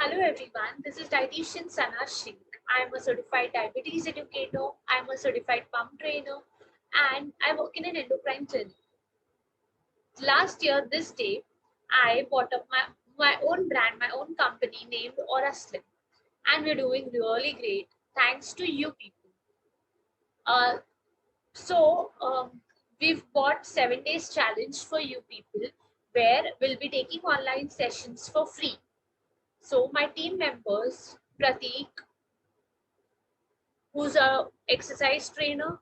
Hello everyone, this is dietitian Sana Sheikh. I am a certified diabetes educator, I am a certified pump trainer, and I work in an endocrine clinic. Last year, this day, I bought up my own brand, my own company named Aura Slim, and we're doing really great thanks to you people. Uh, so, we've bought 7 days challenge for you people where we'll be taking online sessions for free. So, my team members, Pratik, who's a exercise trainer.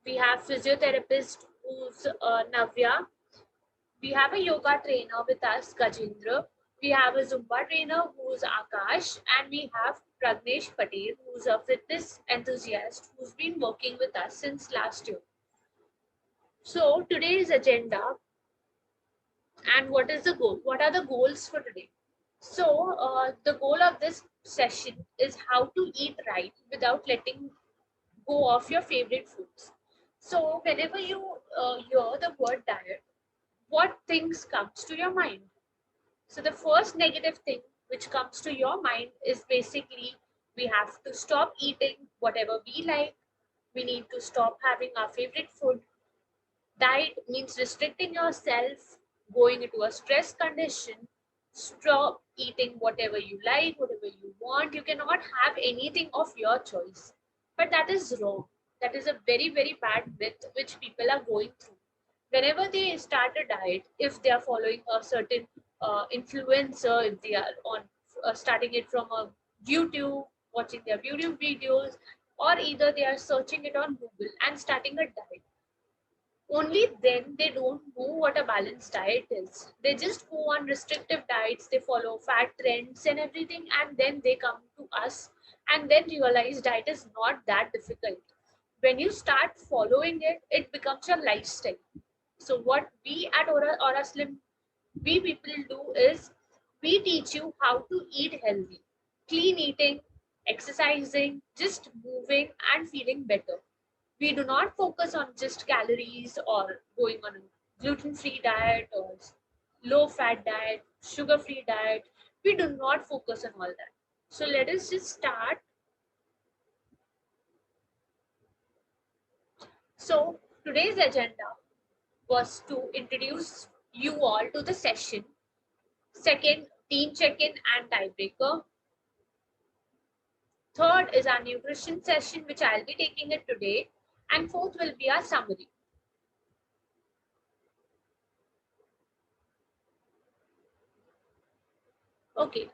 We have physiotherapist who's Navya. We have a yoga trainer with us, Gajendra. We have a Zumba trainer who's Akash, and we have Pragnesh Patel, who's a fitness enthusiast who's been working with us since last year. So today's agenda and what is the goal? What are the goals for today? So the goal of this session is how to eat right without letting go of your favorite foods. So whenever you hear the word diet, what things comes to your mind? So the first negative thing which comes to your mind is basically we have to stop eating whatever we like. We need to stop having our favorite food. Diet means restricting yourself, going into a stress condition. Stop eating whatever you like, whatever you want. You cannot have anything of your choice. But that is wrong. That is a very, very bad myth which people are going through. Whenever they start a diet, if they are following a certain influencer, if they are on starting it from a YouTube, watching their YouTube videos, or either they are searching it on Google and starting a diet, only then they don't know what a balanced diet is. They just go on restrictive diets, they follow fat trends and everything, and then they come to us and then realize diet is not that difficult. When you start following it, it becomes your lifestyle. So what we at Aura Slim, we people do is we teach you how to eat healthy, clean eating, exercising, just moving and feeling better. We do not focus on just calories or going on a gluten-free diet or low-fat diet, sugar-free diet. We do not focus on all that. So let us just start. So today's agenda was to introduce you all to the session. Second, team check-in and tiebreaker. Third is our nutrition session, which I'll be taking it today. And fourth will be our summary. Okay.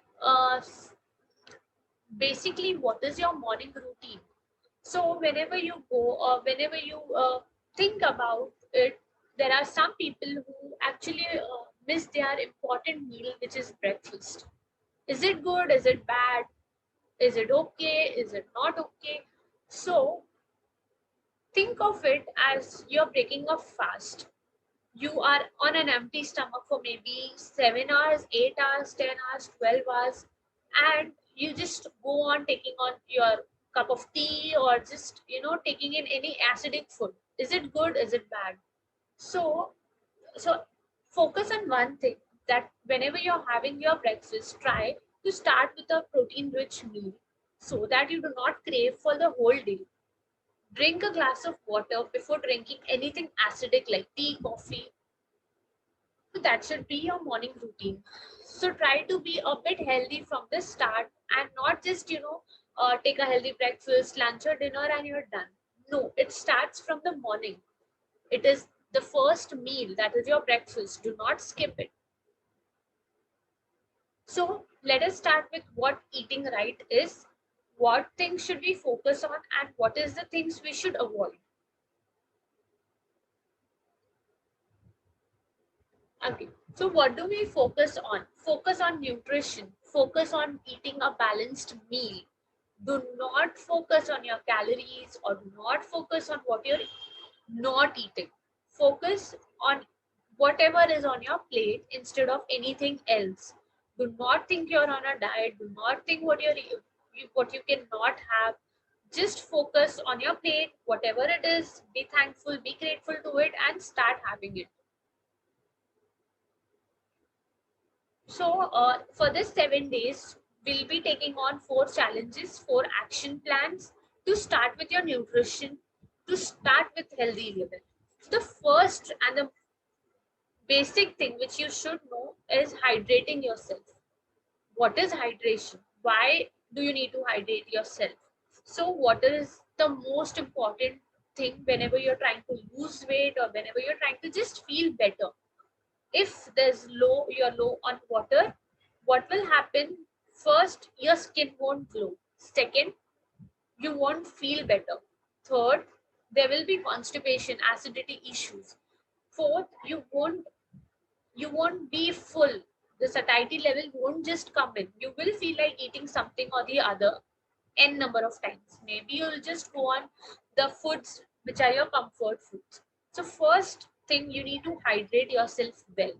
Basically, what is your morning routine? So whenever you go or whenever you think about it, there are some people who actually miss their important meal, which is breakfast. Is it good? Is it bad? Is it okay? Is it not okay? So think of it as you're breaking a fast. You are on an empty stomach for maybe 7 hours, 8 hours, 10 hours, 12 hours, and you just go on taking on your cup of tea or just, taking in any acidic food. Is it good? Is it bad? So, focus on one thing, that whenever you're having your breakfast, try to start with a protein rich meal so that you do not crave for the whole day. Drink a glass of water before drinking anything acidic like tea, coffee. So that should be your morning routine. So try to be a bit healthy from the start and not just, take a healthy breakfast, lunch, or dinner and you're done. No, it starts from the morning. It is the first meal, that is your breakfast. Do not skip it. So let us start with what eating right is, what things should we focus on, and what is the things we should avoid. Okay, so what do we focus on? Focus on nutrition. Focus on eating a balanced meal. Do not focus on your calories or do not focus on what you're not eating. Focus on whatever is on your plate instead of anything else. Do not think you're on a diet. Do not think what you cannot have. Just focus on your plate, whatever it is. Be thankful, be grateful to it, and start having it. So for this 7 days, we'll be taking on 4 challenges, 4 action plans to start with your nutrition, to start with healthy living. The first and the basic thing which you should know is hydrating yourself. What is hydration? Why do you need to hydrate yourself? So water is the most important thing whenever you're trying to lose weight or whenever you're trying to just feel better. If you're low on water, what will happen? First, your skin won't glow. Second, you won't feel better. Third, there will be constipation, acidity issues. Fourth, you won't be full. The satiety level won't just come in. You will feel like eating something or the other n number of times. Maybe you'll just go on the foods which are your comfort foods. So first thing, you need to hydrate yourself well.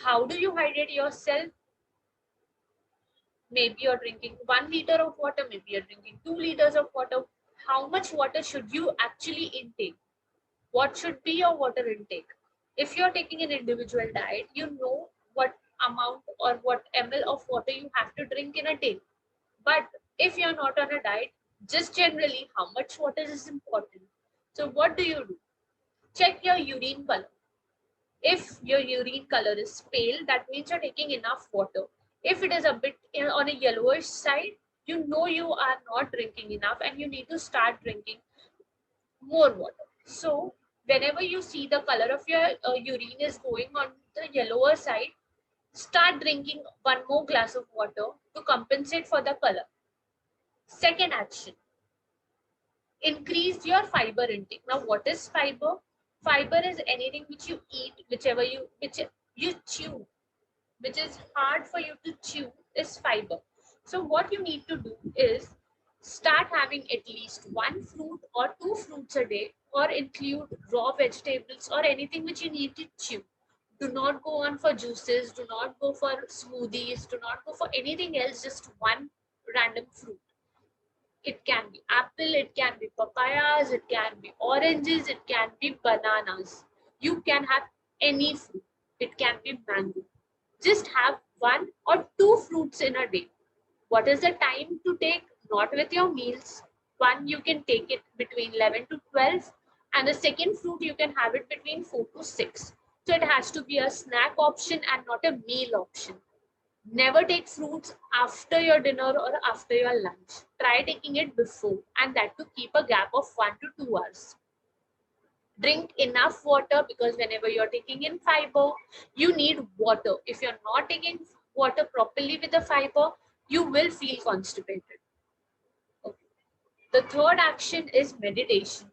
How do you hydrate yourself? Maybe you're drinking 1 liter of water, maybe you're drinking 2 liters of water. How much water should you actually intake? What should be your water intake? If you're taking an individual diet, you know what amount or what ml of water you have to drink in a day. But if you're not on a diet, just generally, how much water is important? So, what do? Check your urine color. If your urine color is pale, that means you're taking enough water. If it is a bit on a yellowish side, you know you are not drinking enough and you need to start drinking more water. So, whenever you see the color of your urine is going on the yellower side, start drinking one more glass of water to compensate for the color. Second action, increase your fiber intake. Now, what is fiber? Fiber is anything which you eat, which you chew, which is hard for you to chew, is fiber. So what you need to do is start having at least 1 fruit or 2 fruits a day, or include raw vegetables or anything which you need to chew. Do not go on for juices, do not go for smoothies, do not go for anything else, just one random fruit. It can be apple, it can be papayas, it can be oranges, it can be bananas. You can have any fruit. It can be mango. Just have 1 or 2 fruits in a day. What is the time to take? Not with your meals. One, you can take it between 11 to 12, and the second fruit, you can have it between 4 to 6. So it has to be a snack option and not a meal option. Never take fruits after your dinner or after your lunch. Try taking it before, and that to keep a gap of 1 to 2 hours. Drink enough water, because whenever you're taking in fiber, you need water. If you're not taking water properly with the fiber, you will feel constipated. Okay. The third action is meditation.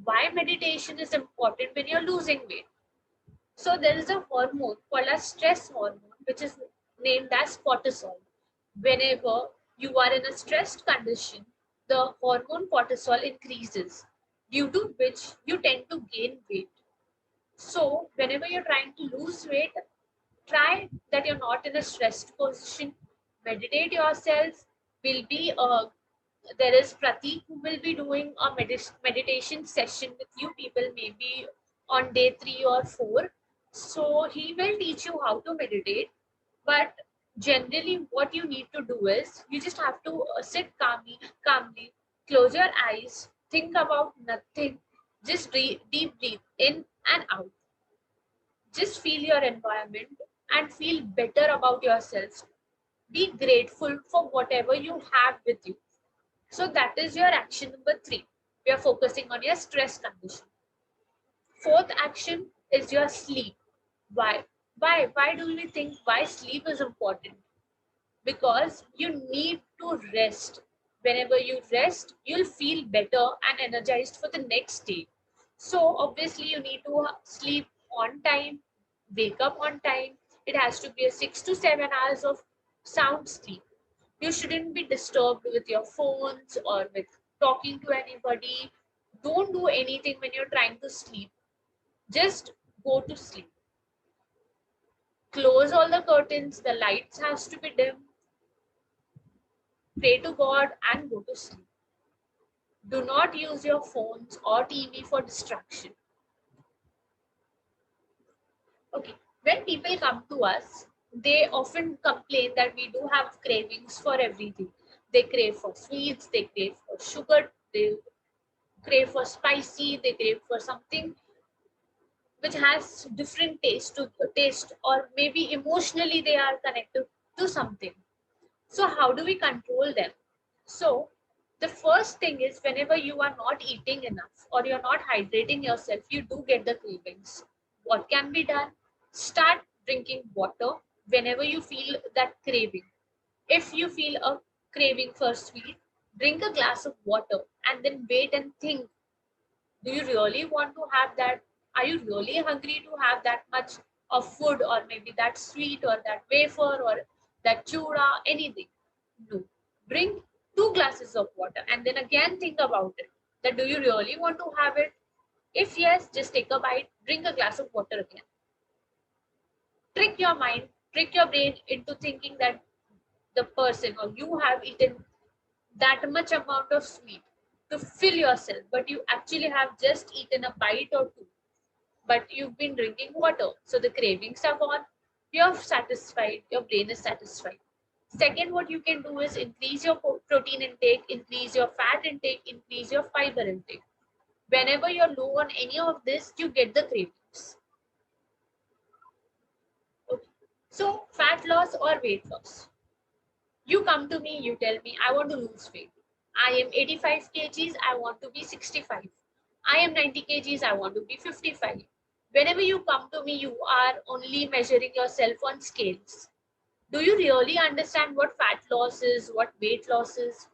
Why meditation is important when you're losing weight? So there is a hormone called as stress hormone, which is named as cortisol. Whenever you are in a stressed condition, the hormone cortisol increases, due to which you tend to gain weight. So whenever you're trying to lose weight, try that you're not in a stressed position. Meditate yourself. Will be There is Pratik who will be doing a meditation session with you people, maybe on day 3 or 4. So he will teach you how to meditate. But generally, what you need to do is you just have to sit calmly, close your eyes, think about nothing, just deep breathe in and out. Just feel your environment and feel better about yourself. Be grateful for whatever you have with you. So that is your action number 3. We are focusing on your stress condition. Fourth action is your sleep. Why? Why do we think why sleep is important? Because you need to rest. Whenever you rest, you'll feel better and energized for the next day. So obviously you need to sleep on time, wake up on time. It has to be a 6 to 7 hours of sound sleep. You shouldn't be disturbed with your phones or with talking to anybody. Don't do anything when you're trying to sleep. Just go to sleep. Close all the curtains, the lights has to be dim. Pray to God and go to sleep. Do not use your phones or TV for distraction. Okay, when people come to us, they often complain that we do have cravings for everything. They crave for sweets, they crave for sugar, they crave for spicy, they crave for something which has different taste, or maybe emotionally they are connected to something. So how do we control them? So the first thing is, whenever you are not eating enough or you're not hydrating yourself, you do get the cravings. What can be done? Start drinking water whenever you feel that craving. If you feel a craving for sweet, drink a glass of water and then wait and think, do you really want to have that? Are you really hungry to have that much of food, or maybe that sweet or that wafer or that chura, anything? No. Drink 2 glasses of water and then again think about it. That do you really want to have it? If yes, just take a bite, drink a glass of water again. Trick your mind, trick your brain into thinking that the person or you have eaten that much amount of sweet to fill yourself, but you actually have just eaten a bite or two, but you've been drinking water. So the cravings are gone, you're satisfied, your brain is satisfied. Second, what you can do is increase your protein intake, increase your fat intake, increase your fiber intake. Whenever you're low on any of this, you get the cravings. Okay. So, fat loss or weight loss. You come to me, you tell me, I want to lose weight. I am 85 kgs, I want to be 65. I am 90 kgs, I want to be 55. Whenever you come to me, you are only measuring yourself on scales. Do you really understand what fat loss is, what weight loss is?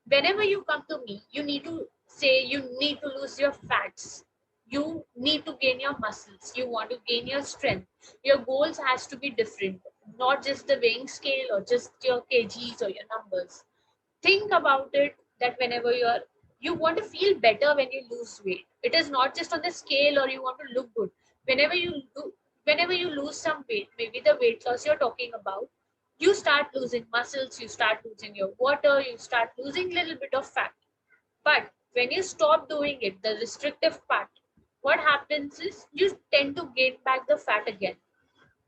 Whenever you come to me, you need to say you need to lose your fats. You need to gain your muscles. You want to gain your strength. Your goals has to be different, not just the weighing scale or just your kgs or your numbers. Think about it that whenever you want to feel better when you lose weight. It is not just on the scale or you want to look good. Whenever you do, whenever you lose some weight, maybe the weight loss you're talking about, you start losing muscles, you start losing your water, you start losing a little bit of fat. But when you stop doing it, the restrictive part, what happens is you tend to gain back the fat again.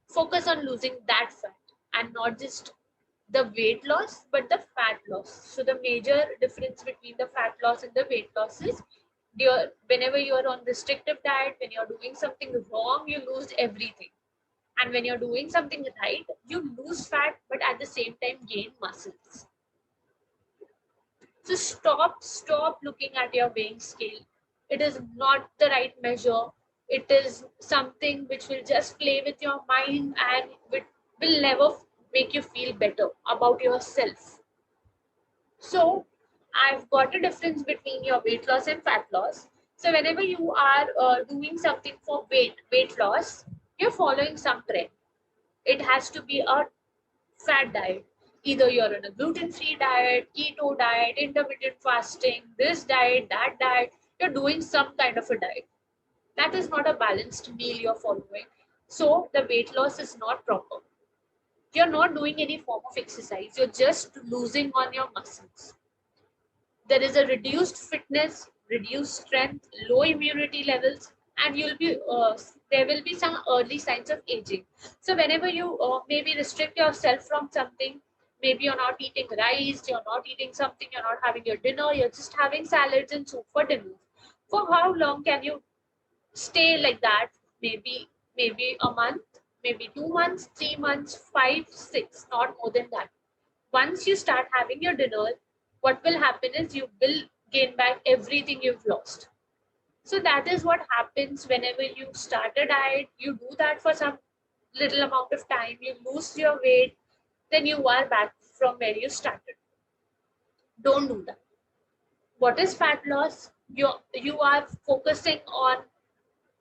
Focus on losing that fat and not just the weight loss, but the fat loss. So the major difference between the fat loss and the weight loss is whenever you're on restrictive diet, when you're doing something wrong, you lose everything. And when you're doing something right, you lose fat, but at the same time gain muscles. So stop looking at your weighing scale. It is not the right measure. It is something which will just play with your mind and will never make you feel better about yourself. So I've got a difference between your weight loss and fat loss. So whenever you are doing something for weight loss, you're following some trend. It has to be a fat diet. Either you're on a gluten-free diet, keto diet, intermittent fasting, this diet, that diet. You're doing some kind of a diet. That is not a balanced meal you're following. So the weight loss is not proper. You're not doing any form of exercise. You're just losing on your muscles. There is a reduced fitness, reduced strength, low immunity levels, and there will be some early signs of aging. So whenever you maybe restrict yourself from something, maybe you're not eating rice, you're not eating something, you're not having your dinner, you're just having salads and soup for dinner. For how long can you stay like that? Maybe a month, maybe 2 months, 3 months, five, six, not more than that. Once you start having your dinner, what will happen is you will gain back everything you've lost. So that is what happens whenever you start a diet. You do that for some little amount of time, you lose your weight, then you are back from where you started. Don't do that. What is fat loss? You are focusing on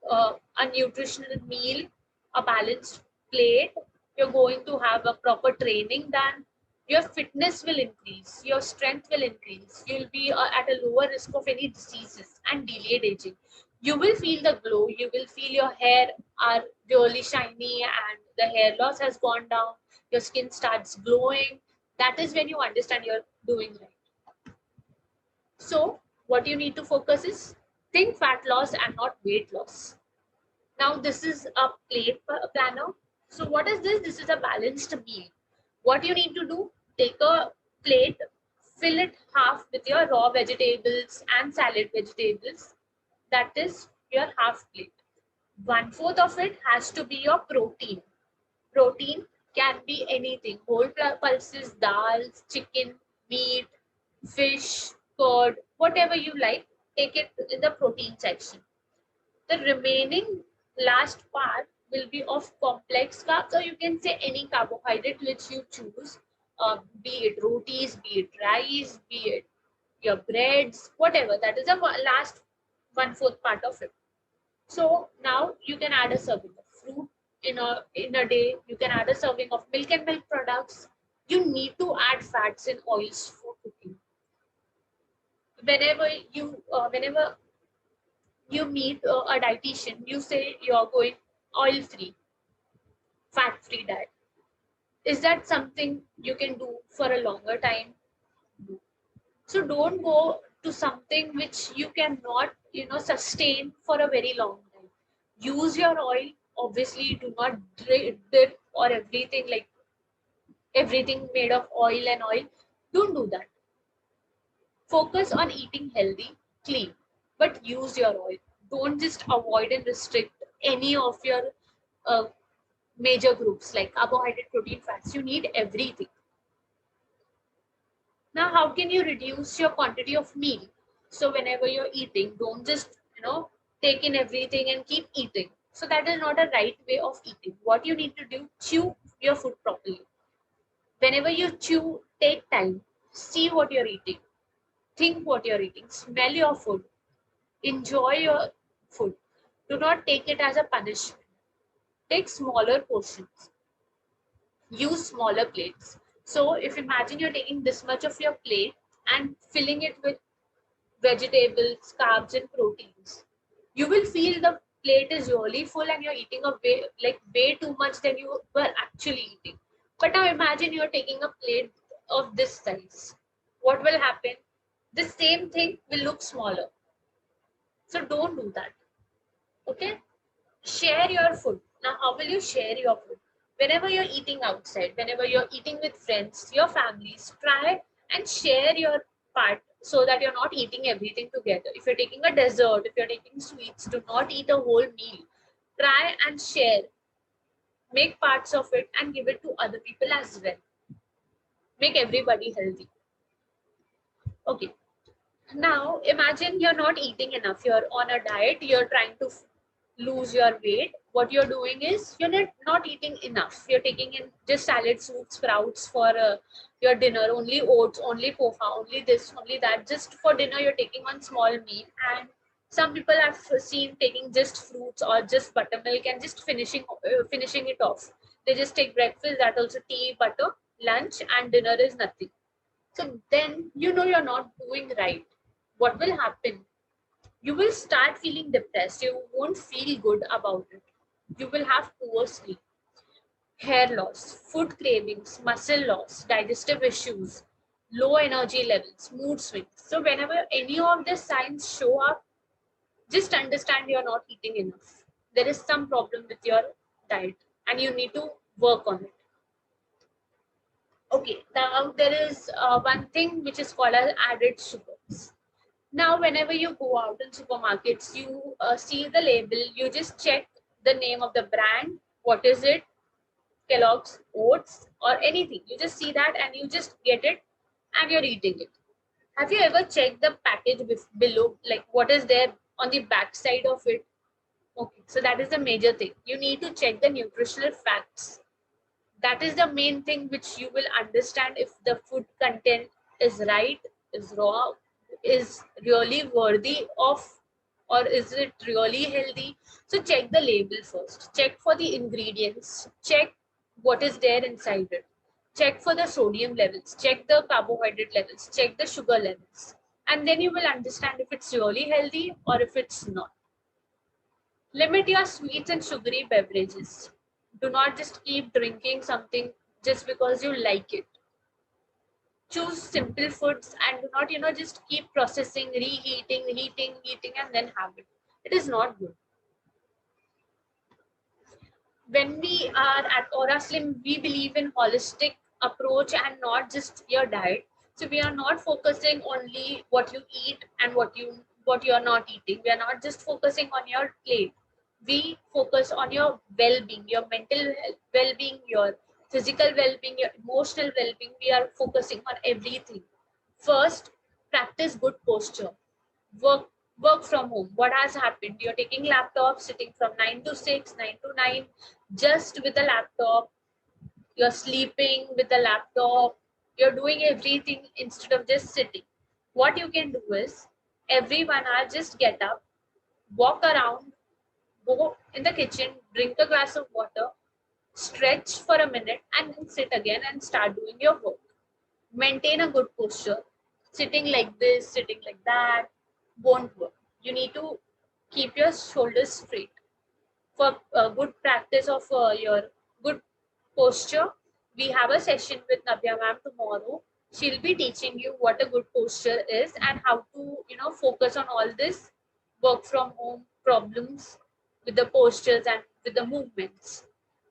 a nutritional meal, a balanced plate. You're going to have a proper training done. Your fitness will increase, your strength will increase. You'll be at a lower risk of any diseases and delayed aging. You will feel the glow. You will feel your hair are really shiny and the hair loss has gone down. Your skin starts glowing. That is when you understand you're doing right. So, what you need to focus is think fat loss and not weight loss. Now this is a plate planner. So what is this? This is a balanced meal. What you need to do, take a plate, fill it half with your raw vegetables and salad vegetables. That is your half plate. One fourth of it has to be your protein. Protein can be anything, whole pulses, dals, chicken, meat, fish, curd, whatever you like, take it in the protein section. The remaining last part will be of complex carbs, or you can say any carbohydrate which you choose, be it rotis, be it rice, be it your breads, whatever. That is the last one fourth part of it. So now you can add a serving of fruit in a day. You can add a serving of milk and milk products. You need to add fats and oils for cooking. Whenever you meet a dietitian, you say you're going oil free, fat free diet. Is that something you can do for a longer time? No. So don't go to something which you cannot, sustain for a very long time. Use your oil. Obviously, do not dip or everything like everything made of oil and oil. Don't do that. Focus on eating healthy, clean, but use your oil. Don't just avoid and restrict any of your uh, major groups like carbohydrate, protein, fats. You need everything. Now, how can you reduce your quantity of meal? So whenever you're eating, don't just take in everything and keep eating. So that is not a right way of eating. What you need to do, chew your food properly. Whenever you chew, take time, see what you're eating, think what you're eating, smell your food, enjoy your food. Do not take it as a punishment. Take smaller portions, use smaller plates. So if imagine you're taking this much of your plate and filling it with vegetables, carbs, and proteins, you will feel the plate is really full and you're eating a way too much than you were actually eating. But now imagine you're taking a plate of this size. What will happen? The same thing will look smaller. So don't do that. Okay? Share your food. Now, how will you share your food? Whenever you're eating outside, whenever you're eating with friends, your families, try and share your part so that you're not eating everything together. If you're taking a dessert, if you're taking sweets, do not eat a whole meal. Try and share, make parts of it and give it to other people as well. Make everybody healthy. Okay. Now, imagine you're not eating enough. You're on a diet, you're trying to lose your weight. What you're doing is you're not eating enough. You're taking in just salad, soup, sprouts for your dinner, only oats, only poha, only this, only that. Just for dinner, you're taking one small meal. And some people I've seen taking just fruits or just buttermilk and just finishing it off. They just take breakfast, that also tea, butter, lunch, and dinner is nothing. So then you're not doing right. What will happen? You will start feeling depressed. You won't feel good about it. You will have poor sleep, hair loss, food cravings, muscle loss, digestive issues, low energy levels, mood swings. So, whenever any of the signs show up, just understand you're not eating enough. There is some problem with your diet and you need to work on it. Okay, now there is one thing which is called as added sugars. Now, whenever you go out in supermarkets, you see the label, you just check the name of the brand, what is it, Kellogg's, Oats, or anything. You just see that and you just get it and you're eating it. Have you ever checked the package below, like what is there on the back side of it? Okay, so that is the major thing. You need to check the nutritional facts. That is the main thing which you will understand if the food content is right, is raw, is really worthy of, or is it really healthy. So check the label first, check for the ingredients, check what is there inside it, check for the sodium levels, check the carbohydrate levels, check the sugar levels, and then you will understand if it's really healthy or if it's not. Limit your sweets and sugary beverages. Do not just keep drinking something just because you like it. Choose simple foods and do not, just keep processing, reheating, heating, and then have it. It is not good. when we are at Aura Slim, we believe in holistic approach and not just your diet. So we are not focusing only what you eat and what you are not eating. We are not just focusing on your plate. We focus on your well-being, your mental well-being, your physical well-being, your emotional well-being. We are focusing on everything. First, practice good posture. Work from home. What has happened? You're taking laptop, sitting from 9 to 6, 9 to 9, just with a laptop. You're sleeping with a laptop. You're doing everything instead of just sitting. What you can do is every 1 hour, just get up, walk around, go in the kitchen, drink a glass of water, stretch for a minute, and then sit again and start doing your work. Maintain a good posture. Sitting like this, sitting like that won't work. You need to keep your shoulders straight. For good practice of your good posture, we have a session with Navya ma'am tomorrow. She'll be teaching you what a good posture is and how to, focus on all this work from home problems with the postures and with the movements.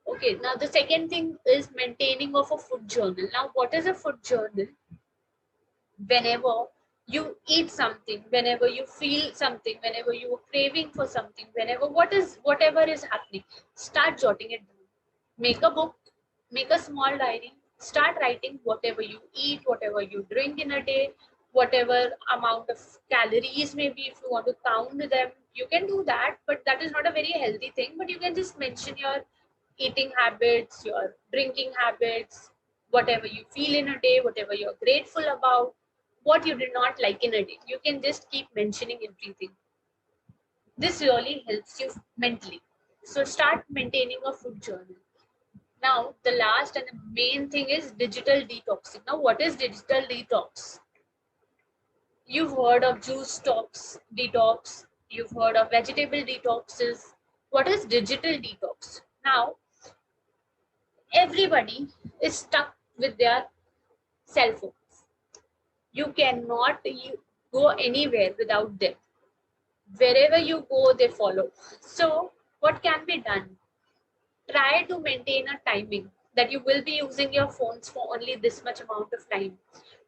Okay, now the second thing is maintaining of a food journal. Now, what is a food journal? Whenever you eat something, whenever you feel something, whenever you are craving for something, whatever is happening, start jotting it down. Make a book, make a small diary, start writing whatever you eat, whatever you drink in a day, whatever amount of calories, maybe if you want to count them, you can do that, but that is not a very healthy thing. But you can just mention your eating habits, your drinking habits, whatever you feel in a day, whatever you're grateful about, what you did not like in a day. You can just keep mentioning everything. This really helps you mentally. So start maintaining a food journal. Now, the last and the main thing is digital detoxing. Now, what is digital detox? You've heard of juice detox, you've heard of vegetable detoxes. What is digital detox? Now, everybody is stuck with their cell phones. You cannot go anywhere without them. Wherever you go, they follow. So, what can be done? Try to maintain a timing that you will be using your phones for only this much amount of time.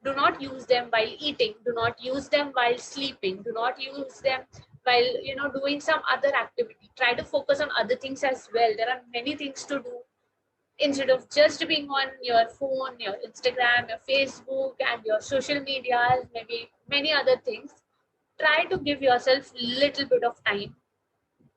Do not use them while eating. Do not use them while sleeping. Do not use them while doing some other activity. Try to focus on other things as well. There are many things to do instead of just being on your phone, your Instagram, your Facebook, and your social media, maybe many other things. Try to give yourself little bit of time.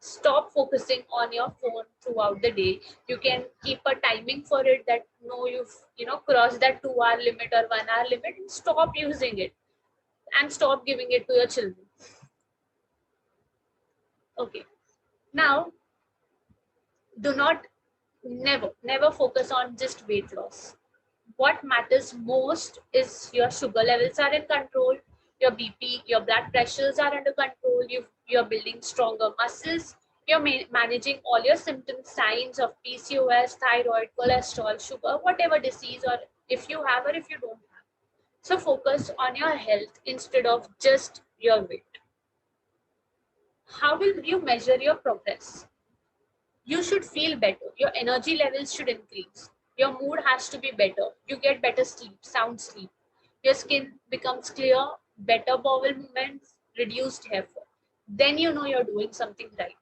Stop focusing on your phone throughout the day. You can keep a timing for it, that no, you've crossed that 2 hour limit or 1 hour limit, and stop using it and stop giving it to your children. Okay, now do not, never focus on just weight loss. What matters most is your sugar levels are in control, your BP, your blood pressures are under control, you're building stronger muscles, you're managing all your symptoms, signs of PCOS, thyroid, cholesterol, sugar, whatever disease, or if you have or if you don't have. So focus on your health instead of just your weight. How will you measure your progress? You should feel better. Your energy levels should increase. Your mood has to be better. You get better sleep, sound sleep. Your skin becomes clear, better bowel movements, reduced hair fall. Then you know you're doing something right.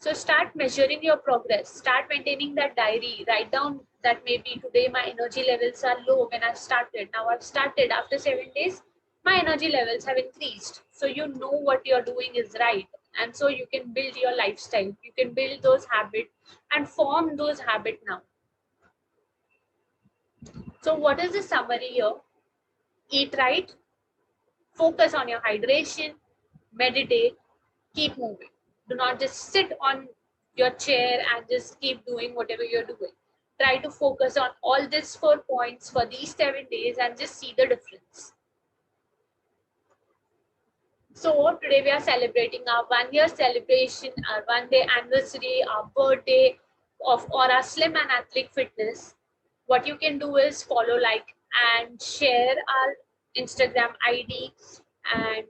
So start measuring your progress. Start maintaining that diary. Write down that maybe today my energy levels are low when I started. Now I've started after 7 days, my energy levels have increased. So you know what you're doing is right. And so you can build your lifestyle. You can build those habits and form those habits now. So what is the summary here? Eat right, focus on your hydration, meditate, keep moving. Do not just sit on your chair and just keep doing whatever you're doing. Try to focus on all these 4 points for these 7 days and just see the difference. So today we are celebrating our 1 year celebration, our 1 day anniversary, our birthday of Aura Slim and Athletic Fitness. What you can do is follow, like, and share our Instagram ID. And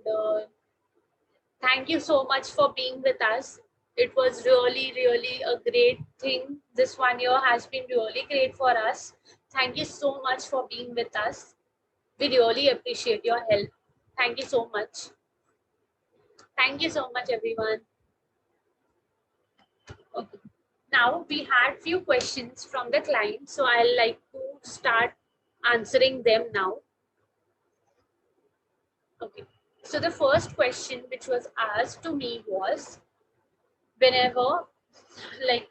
thank you so much for being with us. It was really, really a great thing. This 1 year has been really great for us. Thank you so much for being with us. We really appreciate your help. Thank you so much. Thank you so much, everyone. Okay. Now we had few questions from the client, so I'll like to start answering them now. Okay. So the first question which was asked to me was, whenever, like,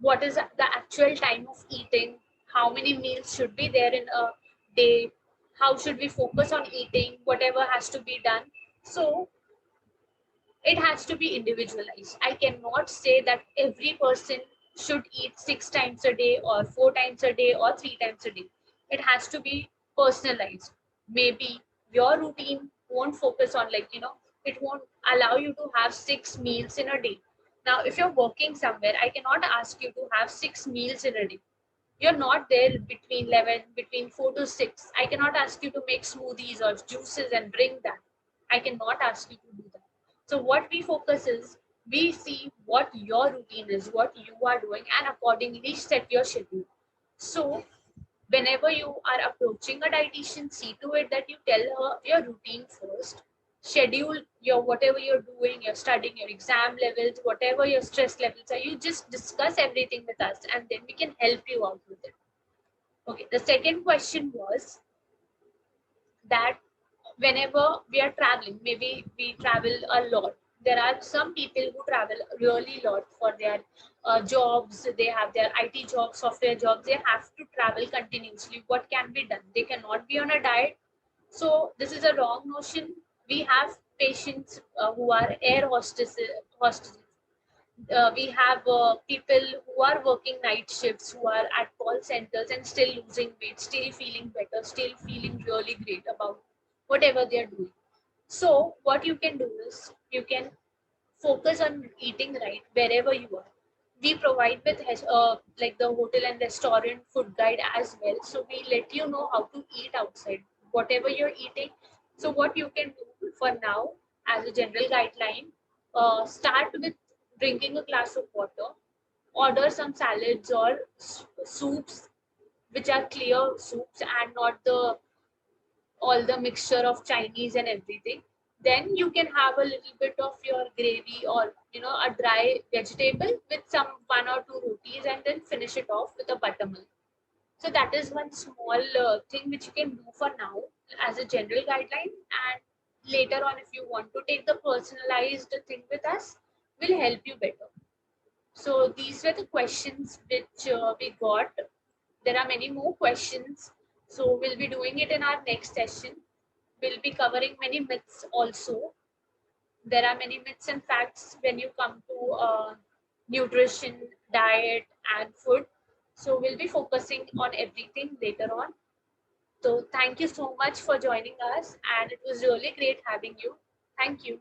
what is the actual time of eating? How many meals should be there in a day? How should we focus on eating? Whatever has to be done. So it has to be individualized. I cannot say that every person should eat 6 times a day or 4 times a day or 3 times a day. It has to be personalized. Maybe your routine won't focus on, like, it won't allow you to have 6 meals in a day. Now, if you're working somewhere, I cannot ask you to have 6 meals in a day. You're not there between 11, between 4 to 6. I cannot ask you to make smoothies or juices and bring that. I cannot ask you to do that. So what we focus is, we see what your routine is, what you are doing, and accordingly set your schedule. So whenever you are approaching a dietitian, see to it that you tell her your routine first. Schedule your whatever you're doing, you're studying, your exam levels, whatever your stress levels are. You just discuss everything with us, and then we can help you out with it. Okay. The second question was that whenever we are traveling, maybe we travel a lot. There are some people who travel really lot for their jobs. They have their IT jobs, software jobs. They have to travel continuously. What can be done? They cannot be on a diet. So this is a wrong notion. We have patients who are air hostesses. We have people who are working night shifts, who are at call centers and still losing weight, still feeling better, still feeling really great about whatever they're doing. So what you can do is, you can focus on eating right wherever you are. We provide with like the hotel and restaurant food guide as well. So we let you know how to eat outside, whatever you're eating. So what you can do for now, as a general guideline, start with drinking a glass of water, order some salads or soups, which are clear soups and not the all the mixture of Chinese and everything. Then you can have a little bit of your gravy, or a dry vegetable with some 1 or 2 rotis, and then finish it off with a buttermilk. So that is one small thing which you can do for now as a general guideline. And later on, if you want to take the personalized thing with us, we'll help you better. So these were the questions which we got. There are many more questions. So we'll be doing it in our next session. We'll be covering many myths also. There are many myths and facts when you come to nutrition, diet, and food. So we'll be focusing on everything later on. So thank you so much for joining us, and it was really great having you. Thank you.